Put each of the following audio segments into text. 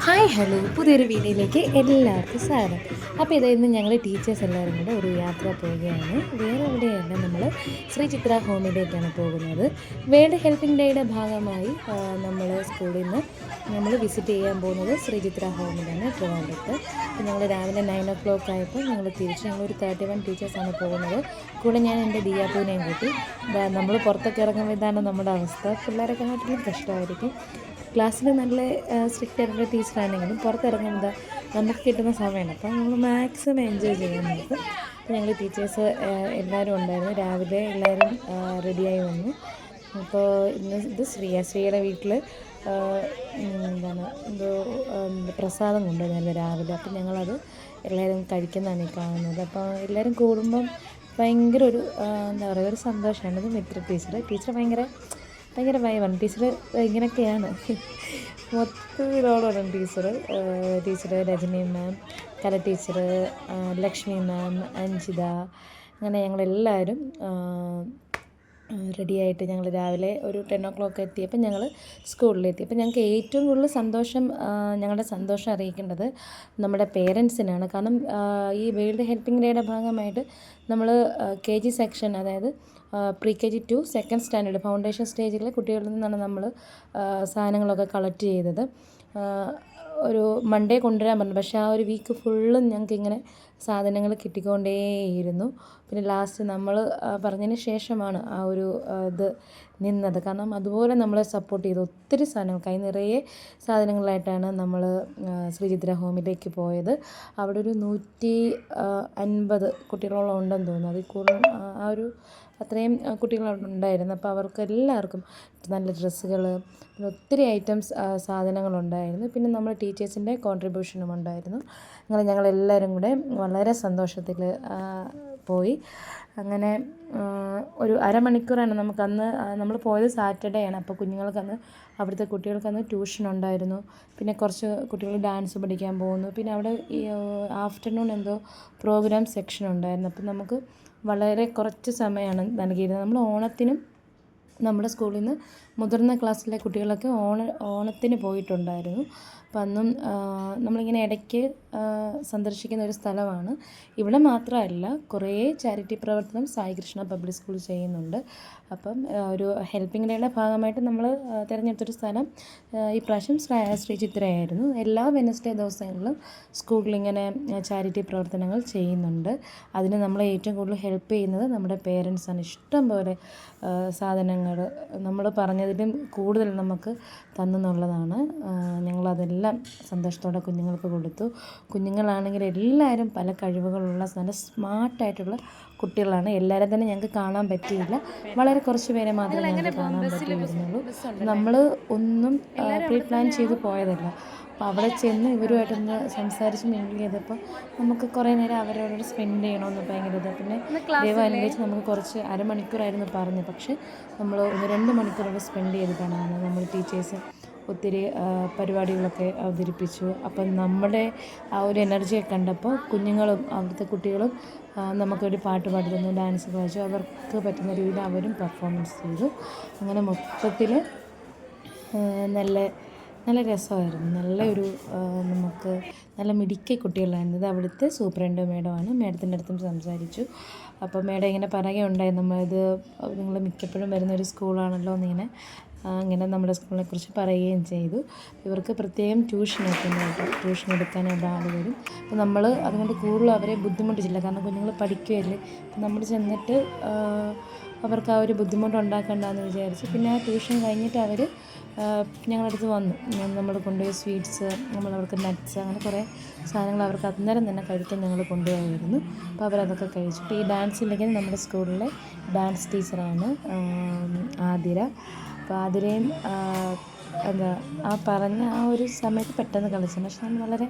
Hi hello പുതിയൊരു വീഡിയോയിലേക്ക് എല്ലാവർക്കും സ്വാഗതം. അപ്പോൾ ഇന്ന് ഞങ്ങൾ ടീച്ചേഴ്സ് എല്ലാവരും കൂടെ ഒരു യാത്ര പോവുകയാണ്. വേറെ എവിടെയല്ല, നമ്മൾ ശ്രീ ചിത്ര ഹോമിലേക്കാണ് പോകുന്നത്. വേൾഡ് ഹെൽപ്പിംഗ് ഡേയുടെ ഭാഗമായി നമ്മൾ സ്കൂളിൽ നിന്ന് നമ്മൾ വിസിറ്റ് ചെയ്യാൻ പോകുന്നത് ശ്രീ ചിത്ര ഹോമിലാണ്, ട്രിവാൻഡ്രത്ത്. അപ്പോൾ ഞങ്ങൾ രാവിലെ 9 o'clock ആയപ്പോൾ ഞങ്ങളൊരു 31 ടീച്ചേഴ്സാണ് പോകുന്നത്. കൂടെ ഞാൻ എൻ്റെ ദിയാപ്പൂനെയും കൂട്ടി. നമ്മൾ പുറത്തൊക്കെ ഇറങ്ങുമ്പോൾ ഇതാണ് നമ്മുടെ അവസ്ഥ. പിള്ളേരൊക്കെ നാട്ടിലും കഷ്ടമായിരിക്കും. ക്ലാസ്സിൽ നല്ല സ്ട്രിക്റ്റ് ആയിട്ടുള്ള ടീച്ചറാണെങ്കിലും പുറത്തിറങ്ങുന്നത് നമുക്ക് കിട്ടുന്ന സമയമാണ്. അപ്പോൾ നമ്മൾ മാക്സിമം എൻജോയ് ചെയ്യാൻ നോക്കും. അപ്പോൾ ഞങ്ങൾ ടീച്ചേഴ്സ് എല്ലാവരും ഉണ്ടായിരുന്നു. രാവിലെ എല്ലാവരും റെഡിയായി വന്നു. അപ്പോൾ ഇത് ശ്രീയുടെ വീട്ടിൽ പ്രസാദം കൊണ്ടുവന്നല്ലോ രാവിലെ. അപ്പം ഞങ്ങളത് എല്ലാവരും കഴിക്കുന്നതാണ് ഈ കാണുന്നത്. അപ്പോൾ എല്ലാവരും കൂടുമ്പം ഭയങ്കര ഒരു ഒരു സന്തോഷമാണ്. ഇത് മിത്ര ടീച്ചർ ഭയങ്കര ഭയമാണ്. ടീച്ചർ ഇങ്ങനെയൊക്കെയാണ് മൊത്തത്തിലോളം ടീച്ചർ രജനി മാം, കല ടീച്ചർ, ലക്ഷ്മി മാം, അഞ്ജിത, അങ്ങനെ ഞങ്ങളെല്ലാവരും റെഡിയായിട്ട് ഞങ്ങൾ രാവിലെ ഒരു 10 o'clock എത്തിയപ്പോൾ ഞങ്ങൾ സ്കൂളിലെത്തി. അപ്പോൾ ഞങ്ങൾക്ക് ഏറ്റവും കൂടുതൽ ഞങ്ങളുടെ സന്തോഷം അറിയിക്കേണ്ടത് നമ്മുടെ പേരൻസിനാണ്. കാരണം ഈ വേൾഡ് ഹെൽപ്പിംഗ് ഡേയുടെ ഭാഗമായിട്ട് നമ്മൾ KG സെക്ഷൻ, അതായത് pre-KG to 2nd standard foundation സ്റ്റേജിലെ കുട്ടികളിൽ നിന്നാണ് നമ്മൾ സാധനങ്ങളൊക്കെ കളക്ട് ചെയ്തത്. ഒരു മൺഡേ കൊണ്ടുവരാൻ പറഞ്ഞു, പക്ഷേ ആ ഒരു വീക്ക് ഫുള്ളും ഞങ്ങൾക്ക് ഇങ്ങനെ സാധനങ്ങൾ കിട്ടിക്കൊണ്ടേയിരുന്നു. പിന്നെ ലാസ്റ്റ് നമ്മൾ പറഞ്ഞതിന് ശേഷമാണ് ആ ഒരു ഇത് നിന്നത്. കാരണം അതുപോലെ നമ്മളെ സപ്പോർട്ട് ചെയ്ത് ഒത്തിരി സാധനങ്ങൾ, കൈ നിറയെ സാധനങ്ങളായിട്ടാണ് നമ്മൾ ശ്രീചിത്ര ഹോമിലേക്ക് പോയത്. അവിടെ ഒരു 150 കുട്ടികളോളം ഉണ്ടെന്ന് തോന്നുന്നു. അതിൽ കൂടുതൽ അത്രയും കുട്ടികളുണ്ടായിരുന്നു. അപ്പോൾ അവർക്ക് എല്ലാവർക്കും നല്ല ഡ്രസ്സുകൾ, പിന്നെ ഒത്തിരി ഐറ്റംസ് സാധനങ്ങളുണ്ടായിരുന്നു. പിന്നെ നമ്മൾ ടീച്ചേഴ്സിൻ്റെ കോൺട്രിബ്യൂഷനും ഉണ്ടായിരുന്നു. അങ്ങനെ ഞങ്ങളെല്ലാവരും കൂടെ വളരെ സന്തോഷത്തിൽ പോയി. അങ്ങനെ ഒരു അരമണിക്കൂറാണ് നമുക്കന്ന്. നമ്മൾ പോയത് സാറ്റർഡേ ആണ്. അപ്പോൾ അവിടുത്തെ കുട്ടികൾക്കന്ന് ട്യൂഷൻ ഉണ്ടായിരുന്നു. പിന്നെ കുറച്ച് കുട്ടികൾ ഡാൻസ് പഠിക്കാൻ പോകുന്നു. പിന്നെ അവിടെ ഈ ആഫ്റ്റർനൂൺ എന്തോ പ്രോഗ്രാം സെക്ഷൻ ഉണ്ടായിരുന്നു. അപ്പം നമുക്ക് വളരെ കുറച്ച് സമയമാണ് നൽകിയിരുന്നത്. നമ്മൾ ഓണത്തിനും നമ്മുടെ സ്കൂളിൽ നിന്ന് മുതിർന്ന ക്ലാസ്സിലെ കുട്ടികളൊക്കെ ഓണത്തിന് പോയിട്ടുണ്ടായിരുന്നു. അപ്പം അന്നും നമ്മളിങ്ങനെ ഇടയ്ക്ക് സന്ദർശിക്കുന്ന ഒരു സ്ഥലമാണ്. ഇവിടെ മാത്രമല്ല, കുറേ ചാരിറ്റി പ്രവർത്തനം സായി കൃഷ്ണ പബ്ലിക് സ്കൂൾ ചെയ്യുന്നുണ്ട്. അപ്പം ഒരു ഹെൽപ്പിംഗ് ഡേയുടെ ഭാഗമായിട്ട് നമ്മൾ തിരഞ്ഞെടുത്തൊരു സ്ഥലം ഈ പ്രാവശ്യം ശ്രീ ചിത്രയായിരുന്നു. എല്ലാ വെനസ്ഡേ ദിവസങ്ങളിലും സ്കൂളിലിങ്ങനെ ചാരിറ്റി പ്രവർത്തനങ്ങൾ ചെയ്യുന്നുണ്ട്. അതിന് നമ്മളെ ഏറ്റവും കൂടുതൽ ഹെൽപ്പ് ചെയ്യുന്നത് നമ്മുടെ പേരൻസാണ്. ഇഷ്ടം പോലെ സാധനങ്ങൾ നമ്മൾ പറഞ്ഞതിലും കൂടുതൽ നമുക്ക് തന്നെന്നുള്ളതാണ്. ഞങ്ങളതെല്ലാം സന്തോഷത്തോടെ കുഞ്ഞുങ്ങൾക്ക് കൊടുത്തു. കുഞ്ഞുങ്ങളാണെങ്കിൽ എല്ലാവരും പല കഴിവുകളുള്ള നല്ല സ്മാർട്ടായിട്ടുള്ള കുട്ടികളാണ്. എല്ലാവരും തന്നെ ഞങ്ങൾക്ക് കാണാൻ പറ്റിയില്ല. വളരെ കുറച്ച് പേരെ മാത്രമേ ഞങ്ങൾക്ക് കാണാൻ പറ്റിയിരുന്നുള്ളൂ. നമ്മൾ ഒന്നും പ്രീ പ്ലാൻ ചെയ്ത് പോയതല്ല. അപ്പോൾ അവിടെ ചെന്ന് ഇവരുമായിട്ടൊന്ന് സംസാരിച്ച് മിങ്കിൾ ചെയ്തപ്പോൾ നമുക്ക് കുറേ നേരം അവരോട് സ്പെൻഡ് ചെയ്യണമെന്ന് ഭയങ്കര ഇത്. പിന്നെ ദൈവം അനുഭവിച്ച് നമുക്ക് കുറച്ച് അരമണിക്കൂറായിരുന്നു പറഞ്ഞത്, പക്ഷേ നമ്മൾ 1-2 മണിക്കൂറോടെ സ്പെൻഡ് ചെയ്തിട്ടാണ് നമ്മൾ ടീച്ചേഴ്സ് ഒത്തിരി പരിപാടികളൊക്കെ അവതരിപ്പിച്ചു. അപ്പം നമ്മുടെ ആ ഒരു എനർജിയൊക്കെ കണ്ടപ്പോൾ കുഞ്ഞുങ്ങളും അവിടുത്തെ കുട്ടികളും നമുക്കൊരു പാട്ട് പാടി തന്നു, ഡാൻസ് കളിച്ചു. അവർക്ക് പറ്റുന്ന രീതിയിൽ അവരും പെർഫോമൻസ് ചെയ്തു. അങ്ങനെ മൊത്തത്തിൽ നല്ല രസമായിരുന്നു. നമുക്ക് നല്ല മിടുക്കി കുട്ടികളായിരുന്നു. ഇത് അവിടുത്തെ സൂപ്രണ്ട് മേഡമാണ്. മേഡത്തിൻ്റെ അടുത്തും സംസാരിച്ചു. അപ്പോൾ മേഡം ഇങ്ങനെ പറയുകയുണ്ടായി, നമ്മളിത് നിങ്ങൾ മിക്കപ്പോഴും വരുന്നൊരു സ്കൂളാണല്ലോ എന്നിങ്ങനെ അങ്ങനെ നമ്മുടെ സ്കൂളിനെ കുറിച്ച് പറയുകയും ചെയ്തു. ഇവർക്ക് പ്രത്യേകം ട്യൂഷൻ എടുക്കാനായിട്ട് ആൾ വരും. അപ്പോൾ നമ്മൾ അതുകൊണ്ട് കൂടുതൽ അവരെ ബുദ്ധിമുട്ടിച്ചില്ല. കാരണം കുഞ്ഞുങ്ങൾ പഠിക്കുകയല്ലേ. അപ്പം നമ്മൾ ചെന്നിട്ട് അവർക്ക് ആ ഒരു ബുദ്ധിമുട്ടുണ്ടാക്കണ്ടെന്ന് വിചാരിച്ചു. പിന്നെ ആ ട്യൂഷൻ കഴിഞ്ഞിട്ട് അവർ ഞങ്ങളടുത്ത് വന്നു. നമ്മൾ കൊണ്ടുപോയി സ്വീറ്റ്സ്, അവർക്ക് നട്ട്സ്, അങ്ങനെ കുറേ സാധനങ്ങൾ അവർക്ക് അന്നേരം തന്നെ കഴിക്കാൻ ഞങ്ങൾ കൊണ്ടുപോയിരുന്നു. അപ്പോൾ അവരതൊക്കെ കഴിച്ചു. ഇപ്പോൾ ഈ ഡാൻസ് ഇല്ലെങ്കിൽ നമ്മുടെ സ്കൂളിലെ ഡാൻസ് ടീച്ചറാണ് ആതിര. അപ്പോൾ ആതിരയും ആ പറഞ്ഞ ആ ഒരു സമയത്ത് പെട്ടെന്ന് കളിച്ചു. പക്ഷെ നമ്മൾ വളരെ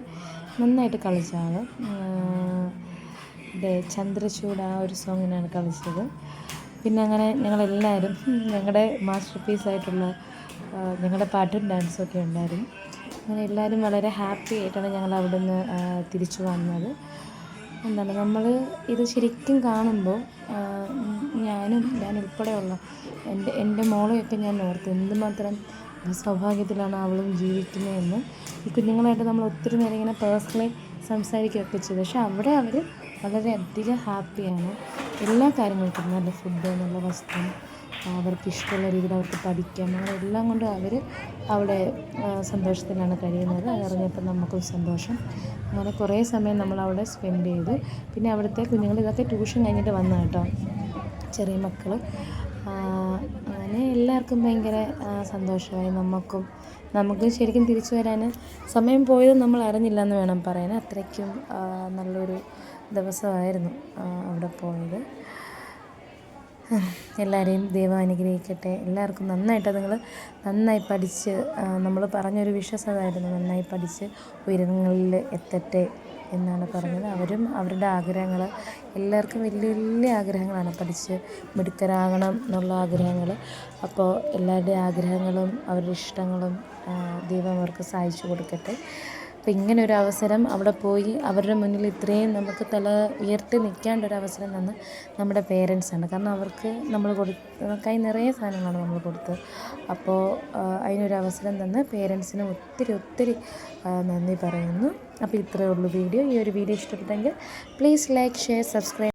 നന്നായിട്ട് കളിച്ച ആൾ. ചന്ദ്രചൂഡ് ആ ഒരു സോങ്ങിനാണ് കളിച്ചത്. പിന്നെ അങ്ങനെ ഞങ്ങളെല്ലാവരും ഞങ്ങളുടെ മാസ്റ്റർ പീസായിട്ടുള്ള ഞങ്ങളുടെ പാട്ടും ഡാൻസും ഒക്കെ ഉണ്ടായിരുന്നു. അങ്ങനെ എല്ലാവരും വളരെ ഹാപ്പി ആയിട്ടാണ് ഞങ്ങൾ അവിടെ നിന്ന് തിരിച്ചു വന്നത്. നമ്മൾ ഇത് ശരിക്കും കാണുമ്പോൾ ഞാൻ ഉൾപ്പെടെയുള്ള എൻ്റെ മോളെയൊക്കെ ഞാൻ ഓർത്തു എന്തുമാത്രം സൗഭാഗ്യത്തിലാണ് അവളും ജീവിക്കുന്നതെന്ന്. ഈ കുഞ്ഞുങ്ങളായിട്ട് നമ്മൾ ഒത്തിരി നേരം ഇങ്ങനെ പേഴ്സണലി സംസാരിക്കുകയൊക്കെ ചെയ്തു. പക്ഷെ അവിടെ അവർ വളരെയധികം ഹാപ്പിയാണ്. എല്ലാ കാര്യങ്ങൾക്കും നല്ല ഫുഡ്, നല്ല വസ്ത്രം, അവർക്ക് ഇഷ്ടമുള്ള രീതിയിൽ അവർക്ക് പഠിക്കാം, അങ്ങനെ എല്ലാം കൊണ്ടും അവർ അവിടെ സന്തോഷത്തിലാണ് കഴിയുന്നത്. അതറിഞ്ഞപ്പോൾ നമുക്കും സന്തോഷം. അങ്ങനെ കുറേ സമയം നമ്മളവിടെ സ്പെൻഡ് ചെയ്തു. പിന്നെ അവിടുത്തെ കുഞ്ഞുങ്ങൾ ഇതൊക്കെ ട്യൂഷൻ കഴിഞ്ഞിട്ട് വന്ന കേട്ടോ, ചെറിയ മക്കൾ. അങ്ങനെ എല്ലാവർക്കും ഭയങ്കര സന്തോഷമായി. നമുക്ക് ശരിക്കും തിരിച്ചു വരാൻ സമയം പോയത് നമ്മൾ അറിഞ്ഞില്ല എന്ന് വേണം പറയാൻ. അത്രയ്ക്കും നല്ലൊരു ദിവസമായിരുന്നു അവിടെ പോയത്. എല്ലാവരെയും ദൈവം അനുഗ്രഹിക്കട്ടെ. എല്ലാവർക്കും നന്നായിട്ട് നിങ്ങൾ നന്നായി പഠിച്ച്, നമ്മൾ പറഞ്ഞൊരു വിശ്വാസമായിരുന്നു, നന്നായി പഠിച്ച് ഉയരങ്ങളിൽ എത്തട്ടെ എന്നാണ് പറഞ്ഞത്. അവരും അവരുടെ ആഗ്രഹങ്ങൾ, എല്ലാവർക്കും വലിയ വലിയ ആഗ്രഹങ്ങളാണ്, പഠിച്ച് മിടുക്കരാകണം എന്നുള്ള ആഗ്രഹങ്ങൾ. അപ്പോൾ എല്ലാവരുടെയും ആഗ്രഹങ്ങളും അവരുടെ ഇഷ്ടങ്ങളും ദൈവം അവർക്ക് സാധിച്ചു കൊടുക്കട്ടെ. അപ്പോൾ ഇങ്ങനെ ഒരു അവസരം അവിടെ പോയി അവരുടെ മുന്നിൽ ഇത്രയും നമുക്ക് തല ഉയർത്തി നിൽക്കാണ്ടൊരു അവസരം തന്ന് നമ്മുടെ പേരൻസാണ്. കാരണം അവർക്ക് നമ്മൾ കൈ നിറയെ സാധനങ്ങളാണ് നമ്മൾ കൊടുത്തത്. അപ്പോൾ അതിനൊരു അവസരം തന്ന് പേരൻസിന് ഒത്തിരി ഒത്തിരി നന്ദി പറയുന്നു. അപ്പോൾ ഇത്രയേ ഉള്ളൂ വീഡിയോ. ഈ ഒരു വീഡിയോ ഇഷ്ടപ്പെട്ടെങ്കിൽ പ്ലീസ് ലൈക്ക്, ഷെയർ, സബ്സ്ക്രൈബ്.